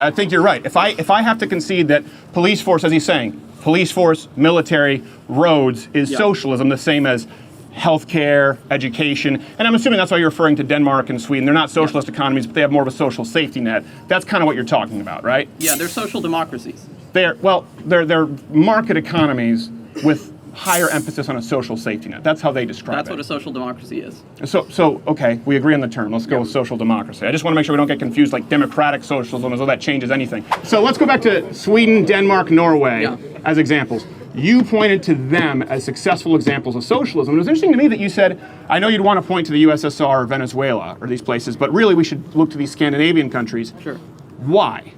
I think you're right. If I have to concede that police force, as he's saying, police force, military, roads is socialism, the same as healthcare, education, and I'm assuming that's why you're referring to Denmark and Sweden. They're not socialist economies, but they have more of a social safety net. That's kind of what you're talking about, right? Yeah, they're social democracies. They're market economies with higher emphasis on a social safety net. That's how they describe That's it. what a social democracy is. So okay, we agree on the term. Let's go with social democracy. I just want to make sure we don't get confused like democratic socialism as though that changes anything. So let's go back to Sweden, Denmark, Norway as examples. You pointed to them as successful examples of socialism. It was interesting to me that you said, I know you'd want to point to the USSR or Venezuela or these places, but really we should look to these Scandinavian countries. Sure. Why?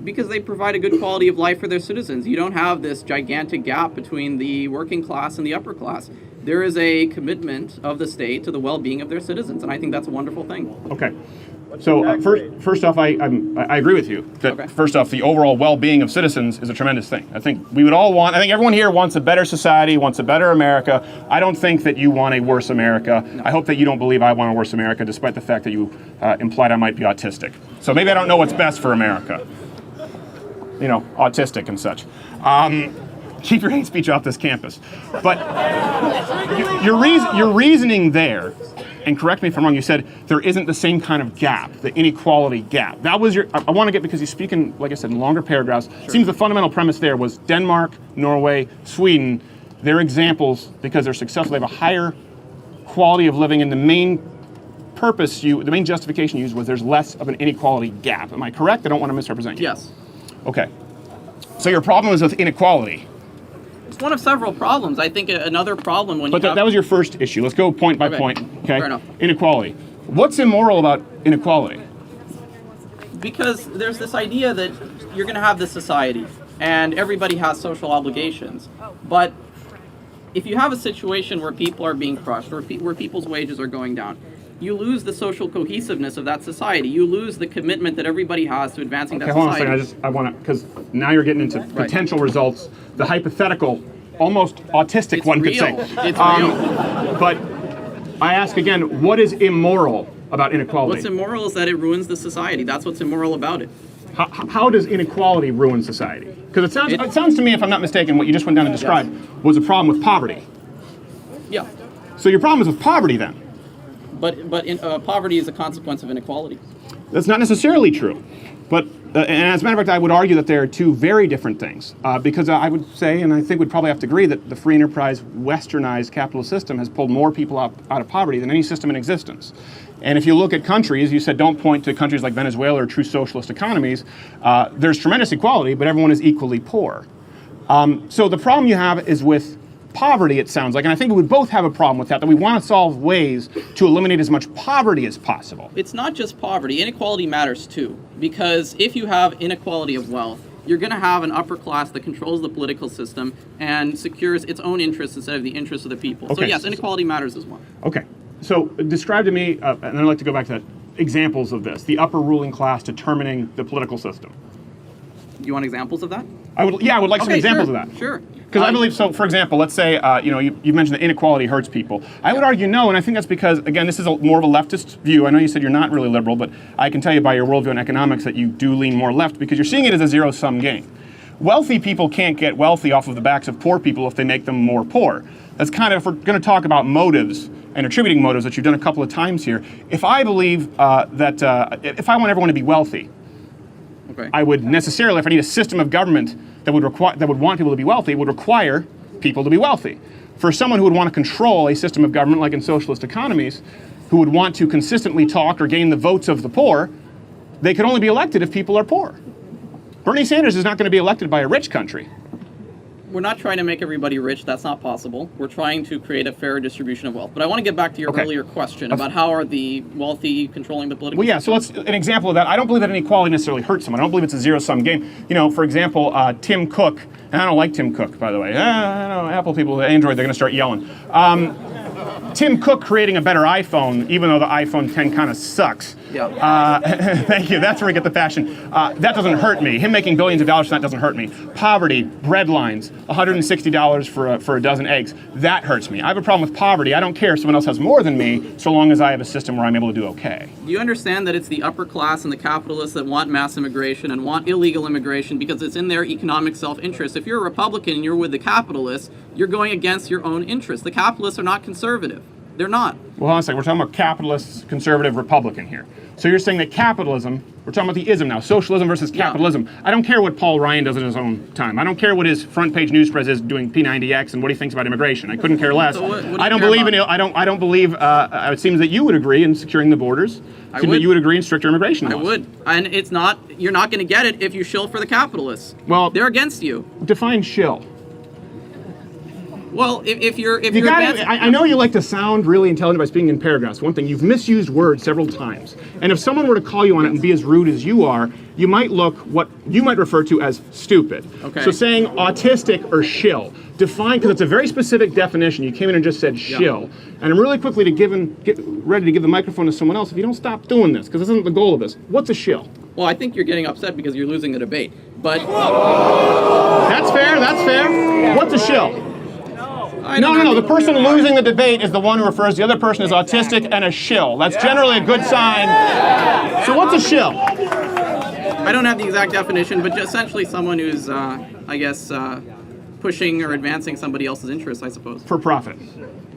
Because they provide a good quality of life for their citizens. You don't have this gigantic gap between the working class and the upper class. There is a commitment of the state to the well-being of their citizens, and I think that's a wonderful thing. Okay. So first off, I agree with you that first off, the overall well-being of citizens is a tremendous thing. I think we would all want, I think everyone here wants a better society, wants a better America. I don't think that you want a worse America. No. I hope that you don't believe I want a worse America, despite the fact that you implied I might be autistic. So maybe I don't know what's best for America. You know, autistic and such. Keep your hate speech off this campus. But your reasoning there, and correct me if I'm wrong, you said there isn't the same kind of gap, the inequality gap. That was I want to get, because you speak in, like I said, in longer paragraphs. Sure. Seems the fundamental premise there was Denmark, Norway, Sweden, they're examples because they're successful. They have a higher quality of living, and the main justification used was there's less of an inequality gap. Am I correct? I don't want to misrepresent you. Yes. Okay. So your problem is with inequality. It's one of several problems. I think another problem when that was your first issue. Let's go point by point. Okay. Fair enough. Inequality. What's immoral about inequality? Because there's this idea that you're going to have this society and everybody has social obligations. But if you have a situation where people are being crushed, or where people's wages are going down, you lose the social cohesiveness of that society. You lose the commitment that everybody has to advancing that society. Hold on a second. I want to, because now you're getting into potential results. The hypothetical, almost autistic, one could say. It's real. But I ask again, what is immoral about inequality? What's immoral is that it ruins the society. That's what's immoral about it. How does inequality ruin society? Because it sounds to me, if I'm not mistaken, what you just went down and described was a problem with poverty. Yeah. So your problem is with poverty then? But poverty is a consequence of inequality. That's not necessarily true. But, and as a matter of fact, I would argue that there are two very different things. Because I would say, and I think we'd probably have to agree, that the free enterprise, westernized capitalist system has pulled more people out of poverty than any system in existence. And if you look at countries, you said don't point to countries like Venezuela or true socialist economies, there's tremendous equality, but everyone is equally poor. So the problem you have is with poverty, it sounds like, and I think we would both have a problem with that we want to solve ways to eliminate as much poverty as possible. It's not just poverty. Inequality matters too, because if you have inequality of wealth, you're going to have an upper class that controls the political system and secures its own interests instead of the interests of the people. Okay. So yes, inequality matters as well. Okay. So describe to me, and I'd like to go back to that, examples of this, the upper ruling class determining the political system. Do you want examples of that? I would like some examples of that. Sure. Because I believe, so for example, let's say, you mentioned that inequality hurts people. I would argue no, and I think that's because, again, this is more of a leftist view. I know you said you're not really liberal, but I can tell you by your worldview on economics that you do lean more left because you're seeing it as a zero-sum game. Wealthy people can't get wealthy off of the backs of poor people if they make them more poor. That's kind of, if we're going to talk about motives and attributing motives, that you've done a couple of times here, if I believe if I want everyone to be wealthy, I would necessarily, if I need a system of government that would want people to be wealthy, would require people to be wealthy. For someone who would want to control a system of government like in socialist economies, who would want to consistently talk or gain the votes of the poor, they could only be elected if people are poor. Bernie Sanders is not going to be elected by a rich country. We're not trying to make everybody rich. That's not possible. We're trying to create a fair distribution of wealth. But I want to get back to your earlier question about how are the wealthy controlling the political system. So an example of that. I don't believe that inequality necessarily hurts someone. I don't believe it's a zero-sum game. For example, Tim Cook, and I don't like Tim Cook, by the way. I know Apple people, Android, they're going to start yelling. Tim Cook creating a better iPhone, even though the iPhone 10 kind of sucks. Yeah. Thank you. That's where we get the fashion. That doesn't hurt me. Him making billions of dollars, that doesn't hurt me. Poverty, bread lines, $160 for a dozen eggs. That hurts me. I have a problem with poverty. I don't care if someone else has more than me, so long as I have a system where I'm able to do okay. Do you understand that it's the upper class and the capitalists that want mass immigration and want illegal immigration because it's in their economic self-interest? If you're a Republican and you're with the capitalists, you're going against your own interests. The capitalists are not conservative. They're not. Well, hold on a second. We're talking about capitalists, conservative, Republican here. So you're saying that capitalism, we're talking about the ism now, socialism versus capitalism. Yeah. I don't care what Paul Ryan does in his own time. I don't care what his front page news press is doing P90X and what he thinks about immigration. I couldn't care less. So what do you I don't care believe about? I don't believe. It seems that you would agree in securing the borders. I That you would agree in stricter immigration laws. I would, and it's not. You're not going to get it if you shill for the capitalists. Well, they're against you. Define shill. Well, if you're I know you like to sound really intelligent by speaking in paragraphs. One thing, you've misused words several times. And if someone were to call you on it and be as rude as you are, you might look what you might refer to as stupid. Okay. So saying autistic or shill, define, because it's a very specific definition. You came in and just said shill. And I'm really quickly get ready to give the microphone to someone else if you don't stop doing this, because this isn't the goal of this. What's a shill? Well, I think you're getting upset because you're losing the debate. But That's fair, that's fair. What's a shill? No. The person losing the debate is the one who refers to the other person as autistic and a shill. That's generally a good sign. So what's a shill? I don't have the exact definition, but just essentially someone who's, I guess, pushing or advancing somebody else's interests, I suppose. For profit.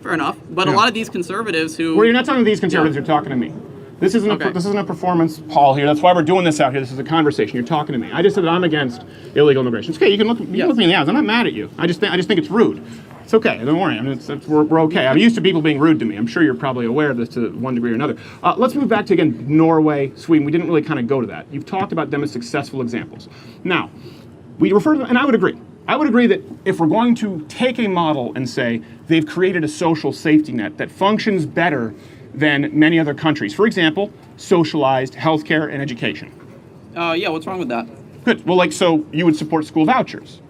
Fair enough. But a lot of these conservatives who... Well, you're not talking to these conservatives, you're talking to me. This isn't a performance, Paul, here. That's why we're doing this out here. This is a conversation. You're talking to me. I just said that I'm against illegal immigration. It's okay. You can look me in the eyes. I'm not mad at you. I just think it's rude. It's okay. Don't worry. I mean, we're okay. I'm used to people being rude to me. I'm sure you're probably aware of this to one degree or another. Let's move back to, again, Norway, Sweden. We didn't really kind of go to that. You've talked about them as successful examples. Now, we refer to them, and I would agree. I would agree that if we're going to take a model and say they've created a social safety net that functions better than many other countries, for example, socialized healthcare and education. Yeah, what's wrong with that? Good. Well, so you would support school vouchers?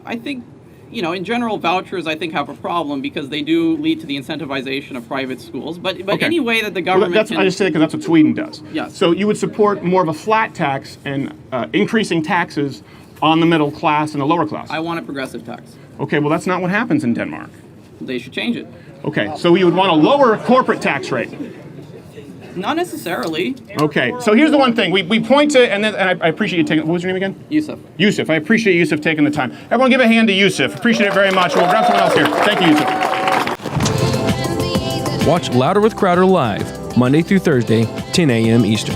I think, in general, vouchers, I think, have a problem because they do lead to the incentivization of private schools. But okay. Any way that the government I just say because that's what Sweden does. Yes. So you would support more of a flat tax and increasing taxes on the middle class and the lower class? I want a progressive tax. Okay, well, that's not what happens in Denmark. They should change it. Okay, so you would want a lower corporate tax rate? Not necessarily. Okay, so here's the one thing. We point to, and I appreciate you taking, what was your name again? Yusuf. Yusuf. I appreciate Yusuf taking the time. Everyone give a hand to Yusuf. Appreciate it very much. We'll grab someone else here. Thank you, Yusuf. Watch Louder with Crowder live, Monday through Thursday, 10 a.m. Eastern.